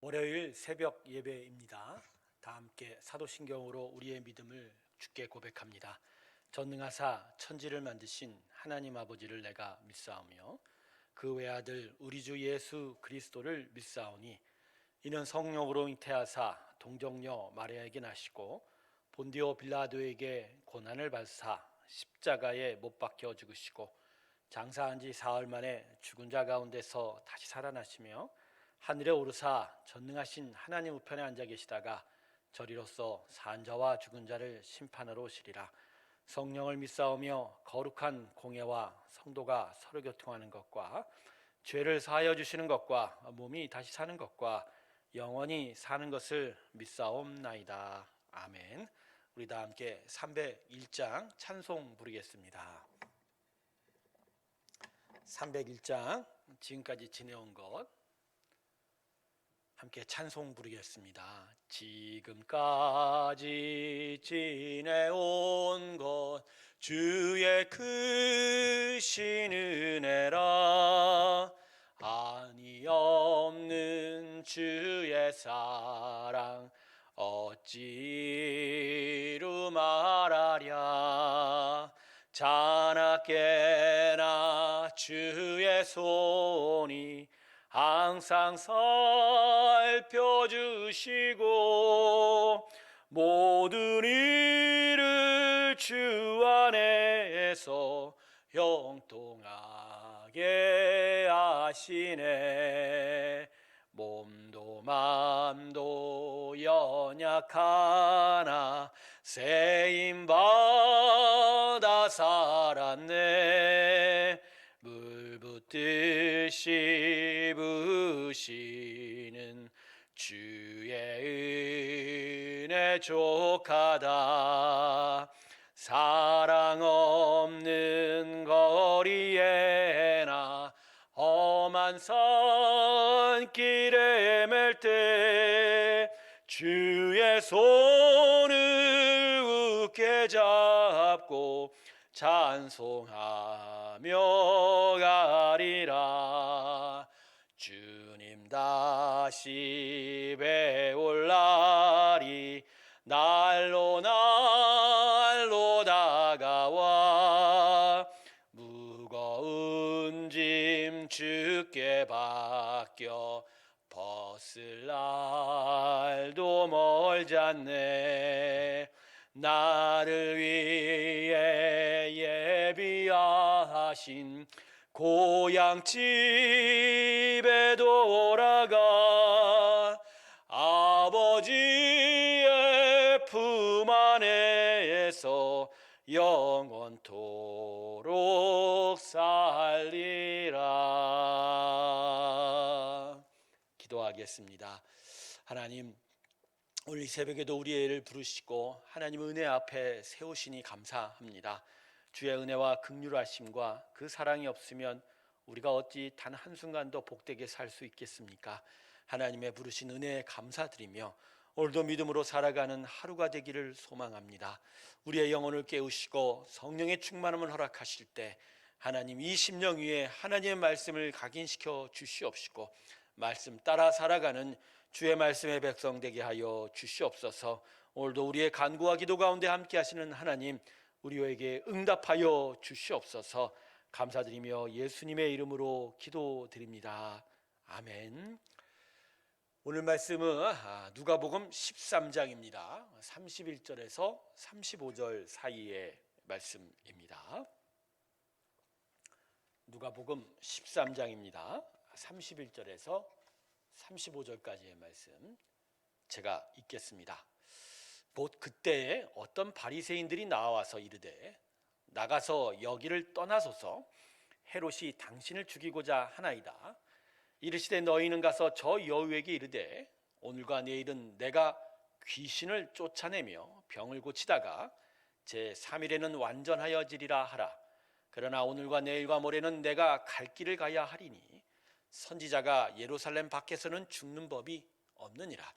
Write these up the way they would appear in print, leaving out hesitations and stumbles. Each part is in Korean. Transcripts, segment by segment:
월요일 새벽 예배입니다. 다 함께 사도신경으로 우리의 믿음을 주께 고백합니다. 전능하사 천지를 만드신 하나님 아버지를 내가 믿사오며 그 외아들 우리 주 예수 그리스도를 믿사오니 이는 성령으로 잉태하사 동정녀 마리아에게 나시고 본디오 빌라도에게 고난을 받으사 십자가에 못 박혀 죽으시고 장사한 지 사흘 만에 죽은 자 가운데서 다시 살아나시며 하늘에 오르사 전능하신 하나님 우편에 앉아 계시다가 저리로서 산 자와 죽은 자를 심판하러 오시리라. 성령을 믿사오며 거룩한 공예와 성도가 서로 교통하는 것과 죄를 사하여 주시는 것과 몸이 다시 사는 것과 영원히 사는 것을 믿사옵나이다. 아멘. 우리 다 함께 301장 찬송 부르겠습니다. 301장 지금까지 지내온 것 함께 찬송 부르겠습니다. 지금까지 지내온 것 주의 크신 은혜라. 한이 없는 주의 사랑 어찌로 말하랴. 자나깨나 주의 손이 항상 살펴주시고 모든 일을 주 안에서 형통하게 하시네. 몸도 맘도 연약하나 세임받아 살았네. 물 붓듯이 부으시는 주의 은혜 족하다. 사랑 없는 거리에나 험한 산길에 맬 때 주의 손을 굳게 잡고 찬송하며 가리라. 주님 다시 배올 날이 날로 다가와 무거운 짐 주께 맡겨 벗을 날도 멀지 않네. 나를 위해 예비하신 고향 집에 돌아가 아버지의 품 안에서 영원토록 살리라. 기도하겠습니다. 하나님, 오늘 이 새벽에도 우리의 애를 부르시고 하나님 은혜 앞에 세우시니 감사합니다. 주의 은혜와 긍휼하심과 그 사랑이 없으면 우리가 어찌 단 한순간도 복되게 살 수 있겠습니까? 하나님의 부르신 은혜에 감사드리며 오늘도 믿음으로 살아가는 하루가 되기를 소망합니다. 우리의 영혼을 깨우시고 성령의 충만함을 허락하실 때 하나님 이 심령 위에 하나님의 말씀을 각인시켜 주시옵시고 말씀 따라 살아가는 주의 말씀의 백성 되게 하여 주시옵소서. 오늘도 우리의 간구와 기도 가운데 함께 하시는 하나님, 우리에게 응답하여 주시옵소서. 감사드리며 예수님의 이름으로 기도드립니다. 아멘. 오늘 말씀은 누가복음 13장입니다. 31절에서 35절 사이의 말씀입니다. 누가복음 13장입니다. 31절에서 35절까지의 말씀 제가 읽겠습니다. 곧 그때에 어떤 바리새인들이 나와서 이르되 나가서 여기를 떠나소서. 헤롯이 당신을 죽이고자 하나이다. 이르시되 너희는 가서 저 여우에게 이르되 오늘과 내일은 내가 귀신을 쫓아내며 병을 고치다가 제 3일에는 완전하여지리라 하라. 그러나 오늘과 내일과 모레는 내가 갈 길을 가야 하리니 선지자가 예루살렘 밖에서는 죽는 법이 없느니라.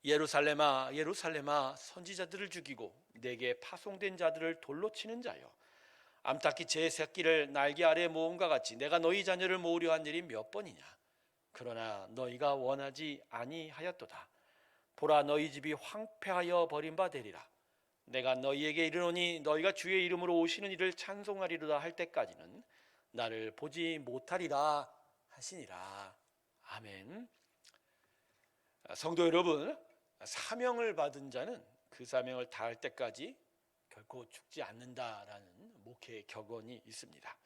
예루살렘아 예루살렘아 선지자들을 죽이고 내게 파송된 자들을 돌로 치는 자여, 암탉이 제 새끼를 날개 아래 모음과 같이 내가 너희 자녀를 모으려 한 일이 몇 번이냐. 그러나 너희가 원하지 아니하였도다. 보라, 너희 집이 황폐하여 버린 바 되리라. 내가 너희에게 이르노니 너희가 주의 이름으로 오시는 이를 찬송하리로다 할 때까지는 나를 보지 못하리라 하시니라. 아멘. 성도 여러분, 사명을 받은 자는 그 사명을 다할 때까지 결코 죽지 않는다라는 목회의 격언이 있습니다.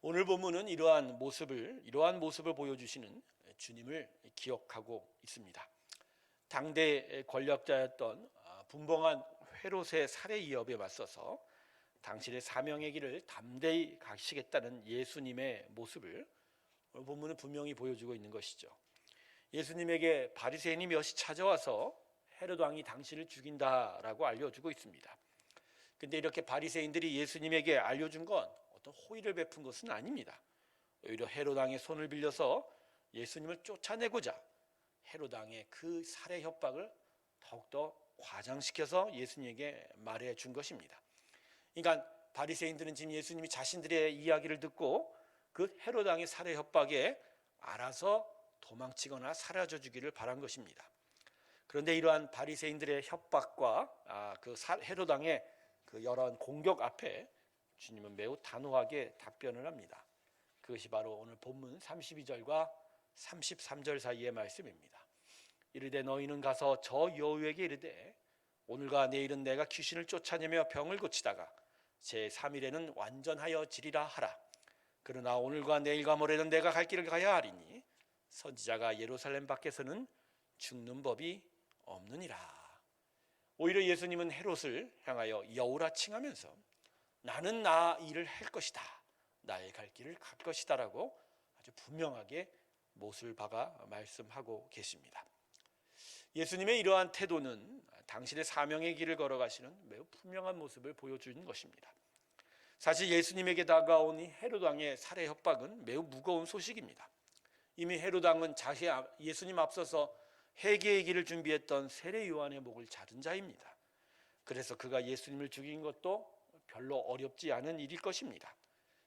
오늘 본문은 이러한 모습을 보여주시는 주님을 기억하고 있습니다. 당대 권력자였던 분봉한 헤롯의 살해 위협에 맞서서 당신의 사명의 길을 담대히 가시겠다는 예수님의 모습을 오늘 본문은 분명히 보여주고 있는 것이죠. 예수님에게 바리새인이 몇이 찾아와서 헤롯 왕이 당신을 죽인다라고 알려주고 있습니다. 근데 이렇게 바리새인들이 예수님에게 알려준 건 어떤 호의를 베푼 것은 아닙니다. 오히려 헤롯 왕의 손을 빌려서 예수님을 쫓아내고자 헤롯 왕의 그 살해 협박을 더욱더 과장시켜서 예수님에게 말해 준 것입니다. 그러니까 바리새인들은 지금 예수님이 자신들의 이야기를 듣고 그 헤롯 왕의 살해 협박에 알아서 도망치거나 사라져 주기를 바란 것입니다. 그런데 이러한 바리새인들의 협박과 그 헤롯 왕의 그 여러 공격 앞에 주님은 매우 단호하게 답변을 합니다. 그것이 바로 오늘 본문 32절과 33절 사이의 말씀입니다. 이르되 너희는 가서 저 여우에게 이르되 오늘과 내일은 내가 귀신을 쫓아내며 병을 고치다가 제3일에는 완전하여 지리라 하라. 그러나 오늘과 내일과 모레는 내가 갈 길을 가야 하리니 선지자가 예루살렘 밖에서는 죽는 법이 없느니라. 오히려 예수님은 헤롯을 향하여 여우라 칭하면서 나는 나 일을 할 것이다, 나의 갈 길을 갈 것이다 라고 아주 분명하게 못을 박아 말씀하고 계십니다. 예수님의 이러한 태도는 당신의 사명의 길을 걸어가시는 매우 분명한 모습을 보여주는 것입니다. 사실 예수님에게 다가온 이 헤롯 왕의 살해 협박은 매우 무거운 소식입니다. 이미 헤롯 왕은 예수님 앞서서 회개의 길을 준비했던 세례 요한의 목을 자른 자입니다. 그래서 그가 예수님을 죽인 것도 별로 어렵지 않은 일일 것입니다.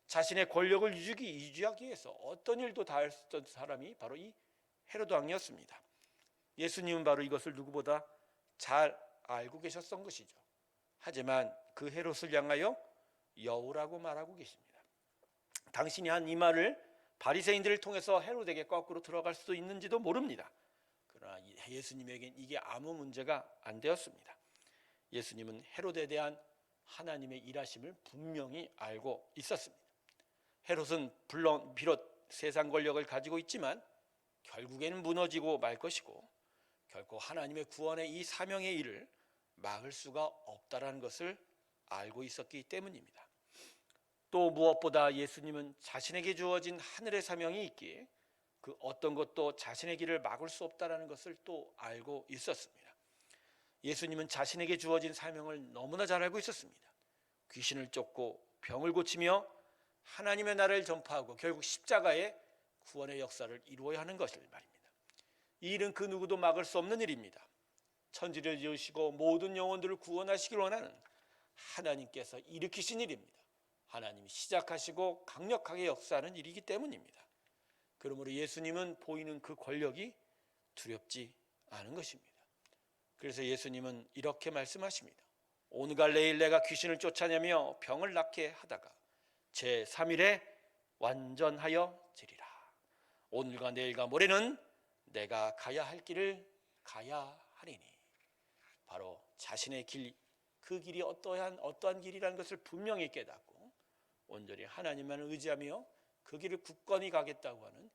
자신의 권력을 유지하기 위해서 어떤 일도 다 했던 사람이 바로 이 헤롯 왕이었습니다. 예수님은 바로 이것을 누구보다 잘 알고 계셨던 것이죠. 하지만 그 헤롯을 향하여 여우라고 말하고 계십니다. 당신이 한 이 말을 바리새인들을 통해서 헤롯에게 거꾸로 들어갈 수도 있는지도 모릅니다. 그러나 예수님에겐 이게 아무 문제가 안 되었습니다. 예수님은 헤롯에 대한 하나님의 일하심을 분명히 알고 있었습니다. 헤롯은 비록 세상 권력을 가지고 있지만 결국에는 무너지고 말 것이고 결코 하나님의 구원의 이 사명의 일을 막을 수가 없다라는 것을 알고 있었기 때문입니다. 또 무엇보다 예수님은 자신에게 주어진 하늘의 사명이 있기에 그 어떤 것도 자신의 길을 막을 수 없다라는 것을 또 알고 있었습니다. 예수님은 자신에게 주어진 사명을 너무나 잘 알고 있었습니다. 귀신을 쫓고 병을 고치며 하나님의 나라를 전파하고 결국 십자가의 구원의 역사를 이루어야 하는 것을 말입니다. 이 일은 그 누구도 막을 수 없는 일입니다. 천지를 지으시고 모든 영혼들을 구원하시길 원하는 하나님께서 일으키신 일입니다. 하나님이 시작하시고 강력하게 역사하는 일이기 때문입니다. 그러므로 예수님은 보이는 그 권력이 두렵지 않은 것입니다. 그래서 예수님은 이렇게 말씀하십니다. 오늘과 내일 내가 귀신을 쫓아내며 병을 낫게 하다가 제3일에 완전하여 지리라. 오늘과 내일과 모레는 내가 가야 할 길을 가야 하리니. 바로 자신의 길, 그 길이 어떠한 길이라는 것을 분명히 깨닫고 온전히 하나님만을 의지하며 그 길을 굳건히 가겠다고 하는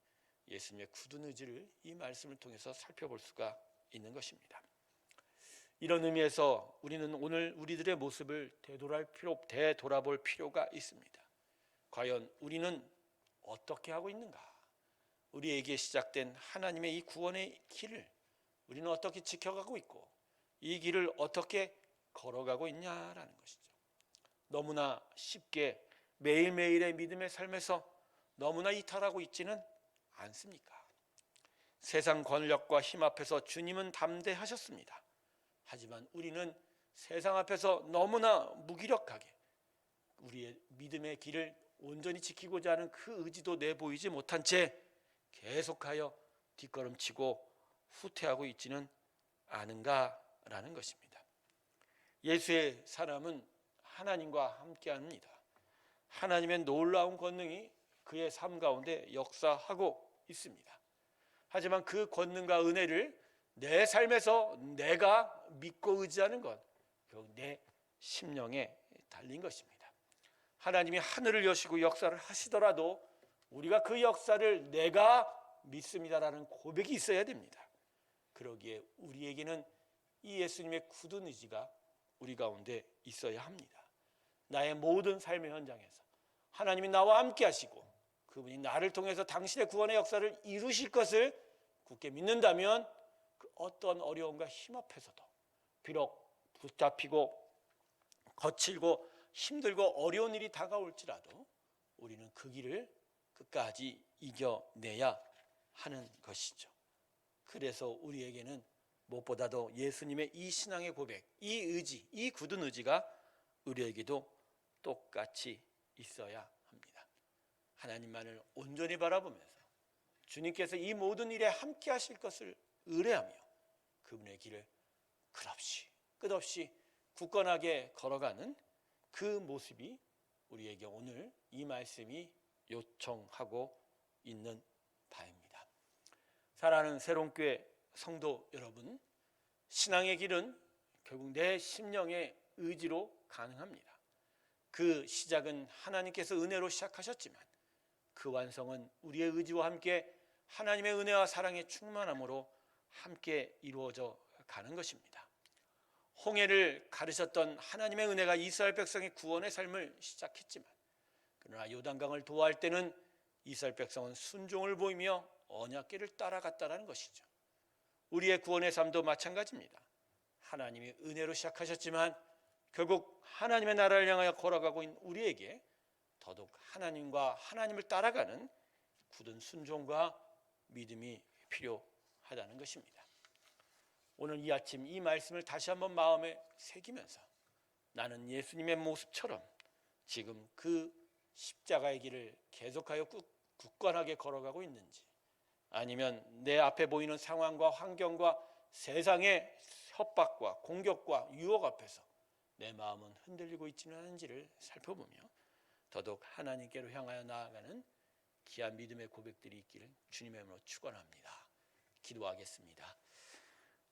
예수님의 굳은 의지를 이 말씀을 통해서 살펴볼 수가 있는 것입니다. 이런 의미에서 우리는 오늘 우리들의 모습을 되돌아볼 필요가 있습니다. 과연 우리는 어떻게 하고 있는가? 우리에게 시작된 하나님의 이 구원의 길을 우리는 어떻게 지켜가고 있고 이 길을 어떻게 걸어가고 있냐라는 것이죠. 너무나 쉽게 매일매일의 믿음의 삶에서 너무나 이탈하고 있지는 않습니까? 세상 권력과 힘 앞에서 주님은 담대하셨습니다. 하지만 우리는 세상 앞에서 너무나 무기력하게 우리의 믿음의 길을 온전히 지키고자 하는 그 의지도 내보이지 못한 채 계속하여 뒷걸음치고 후퇴하고 있지는 않은가라는 것입니다. 예수의 사람은 하나님과 함께합니다. 하나님의 놀라운 권능이 그의 삶 가운데 역사하고 있습니다. 하지만 그 권능과 은혜를 내 삶에서 내가 믿고 의지하는 것, 결국 내 심령에 달린 것입니다. 하나님이 하늘을 여시고 역사를 하시더라도 우리가 그 역사를 내가 믿습니다라는 고백이 있어야 됩니다. 그러기에 우리에게는 이 예수님의 굳은 의지가 우리 가운데 있어야 합니다. 나의 모든 삶의 현장에서 하나님이 나와 함께 하시고 그분이 나를 통해서 당신의 구원의 역사를 이루실 것을 굳게 믿는다면 그 어떤 어려움과 힘 앞에서도 비록 붙잡히고 거칠고 힘들고 어려운 일이 다가올지라도 우리는 그 길을 끝까지 이겨내야 하는 것이죠. 그래서 우리에게는 무엇보다도 예수님의 이 신앙의 고백, 이 의지, 이 굳은 의지가 우리에게도 똑같이 있어야 합니다. 하나님만을 온전히 바라보면서 주님께서 이 모든 일에 함께 하실 것을 의뢰하며 그분의 길을 끝없이 굳건하게 걸어가는 그 모습이 우리에게 오늘 이 말씀이 요청하고 있는 바입니다. 사랑하는 새롬교회 성도 여러분, 신앙의 길은 결국 내 심령의 의지로 가능합니다. 그 시작은 하나님께서 은혜로 시작하셨지만 그 완성은 우리의 의지와 함께 하나님의 은혜와 사랑의 충만함으로 함께 이루어져 가는 것입니다. 홍해를 가르셨던 하나님의 은혜가 이스라엘 백성의 구원의 삶을 시작했지만 그러나 요단강을 도하할 때는 이스라엘 백성은 순종을 보이며 언약궤를 따라갔다는 것이죠. 우리의 구원의 삶도 마찬가지입니다. 하나님이 은혜로 시작하셨지만 결국 하나님의 나라를 향하여 걸어가고 있는 우리에게 더더욱 하나님과 하나님을 따라가는 굳은 순종과 믿음이 필요하다는 것입니다. 오늘 이 아침 이 말씀을 다시 한번 마음에 새기면서 나는 예수님의 모습처럼 지금 그 십자가의 길을 계속하여 굳건하게 걸어가고 있는지, 아니면 내 앞에 보이는 상황과 환경과 세상의 협박과 공격과 유혹 앞에서 내 마음은 흔들리고 있지는 않은지를 살펴보며 더더욱 하나님께로 향하여 나아가는 귀한 믿음의 고백들이 있기를 주님의 이름으로 축원합니다. 기도하겠습니다.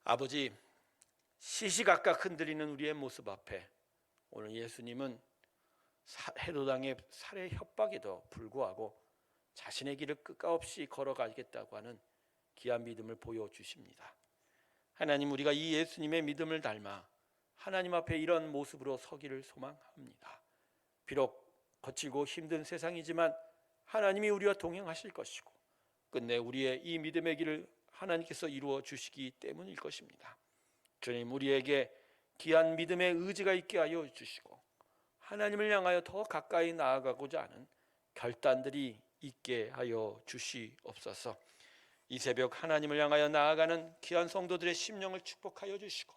아버지, 시시각각 흔들리는 우리의 모습 앞에 오늘 예수님은 헤로당의 살해 협박에도 불구하고 자신의 길을 끝과 없이 걸어가겠다고 하는 귀한 믿음을 보여주십니다. 하나님, 우리가 이 예수님의 믿음을 닮아 하나님 앞에 이런 모습으로 서기를 소망합니다. 비록 거칠고 힘든 세상이지만 하나님이 우리와 동행하실 것이고 끝내 우리의 이 믿음의 길을 하나님께서 이루어 주시기 때문일 것입니다. 주님, 우리에게 귀한 믿음의 의지가 있게 하여 주시고 하나님을 향하여 더 가까이 나아가고자 하는 결단들이 있게 하여 주시옵소서. 이 새벽 하나님을 향하여 나아가는 귀한 성도들의 심령을 축복하여 주시고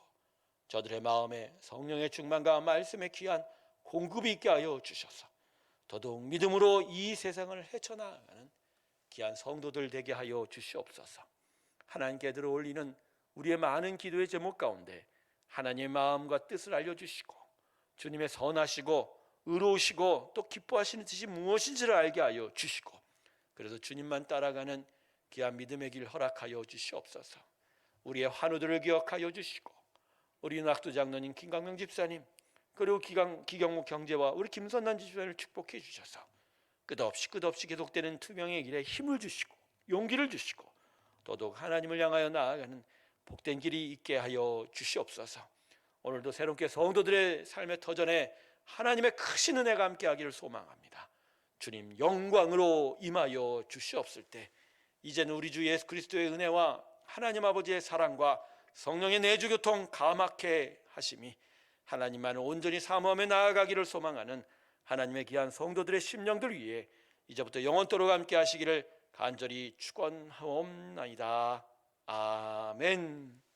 저들의 마음에 성령의 충만과 말씀의 귀한 공급이 있게 하여 주셔서 더더욱 믿음으로 이 세상을 헤쳐나가는 귀한 성도들 되게 하여 주시옵소서. 하나님께 들어올리는 우리의 많은 기도의 제목 가운데 하나님의 마음과 뜻을 알려주시고 주님의 선하시고 의로우시고 또 기뻐하시는 뜻이 무엇인지를 알게 하여 주시고 그래서 주님만 따라가는 귀한 믿음의 길 허락하여 주시옵소서. 우리의 환우들을 기억하여 주시고 우리 낙도 장로님 김강명 집사님 그리고 기경목 경제와 우리 김선남 집사님을 축복해 주셔서 끝없이 계속되는 투명의 길에 힘을 주시고 용기를 주시고 더더욱 하나님을 향하여 나아가는 복된 길이 있게 하여 주시옵소서. 오늘도 새롭게 성도들의 삶의 터전에 하나님의 크신 은혜가 함께하기를 소망합니다. 주님, 영광으로 임하여 주시옵을 때 이제는 우리 주 예수 그리스도의 은혜와 하나님 아버지의 사랑과 성령의 내주교통 감하게 하심이 하나님만을 온전히 사모하며 나아가기를 소망하는 하나님의 귀한 성도들의 심령들 위해 이제부터 영원토록 함께 하시기를 간절히 축원하옵나이다. 아멘.